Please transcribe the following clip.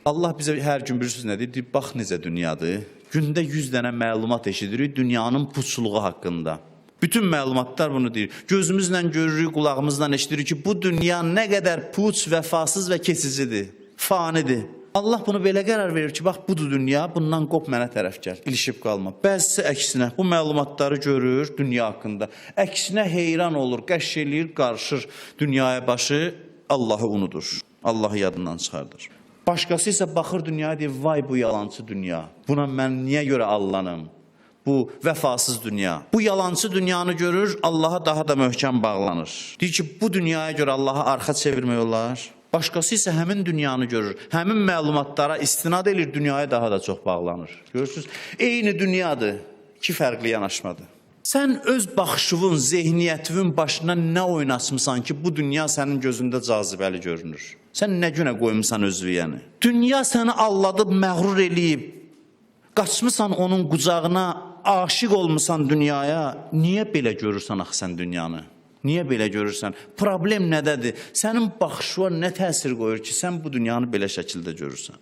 Allah bizə hər gün bilirsiniz nə deyir? Bax necə dünyadır. Gündə 100 dənə məlumat eşidirik dünyanın puçluğu haqqında. Bütün məlumatlar bunu deyir. Gözümüzlə görürük, qulağımızla eşidirik ki, bu dünya nə qədər puç, vəfasız və keçicidir, fanidir. Allah bunu belə qərar verir ki, bax budur dünya, bundan qop mənə tərəf gəl, ilişib qalma. Bəzisi əksinə bu məlumatları görür dünya haqqında. Əksinə heyran olur, qəş eləyir, qarışır dünyaya başı, Allahı unudur, Allahı yadından çıxardır. Başqası isə baxır dünyaya deyir, vay bu yalancı dünya, buna mən niyə görə allanım? Bu vəfasız dünya. Bu yalancı dünyanı görür, Allaha daha da möhkəm bağlanır. Deyir ki, bu dünyaya görə Allaha arxa çevirmək olar. Başqası isə həmin dünyanı görür, həmin məlumatlara istinad edir, dünyaya daha da çox bağlanır. Görürsünüz, eyni dünyadır, iki fərqli yanaşmadır. Sən öz baxışının, zehniyyətinin başına nə oynatmısan ki, bu dünya sənin gözündə cazibəli görünür? Sən nə günə qoymusan özviyəni? Dünya səni alladıb, məğrur eləyib, qaçmısan onun qucağına, aşiq olmusan dünyaya. Niyə belə görürsən axı sən dünyanı? Niyə belə görürsən? Problem nədədir? Sənin baxışına nə təsir qoyur ki, sən bu dünyanı belə şəkildə görürsən?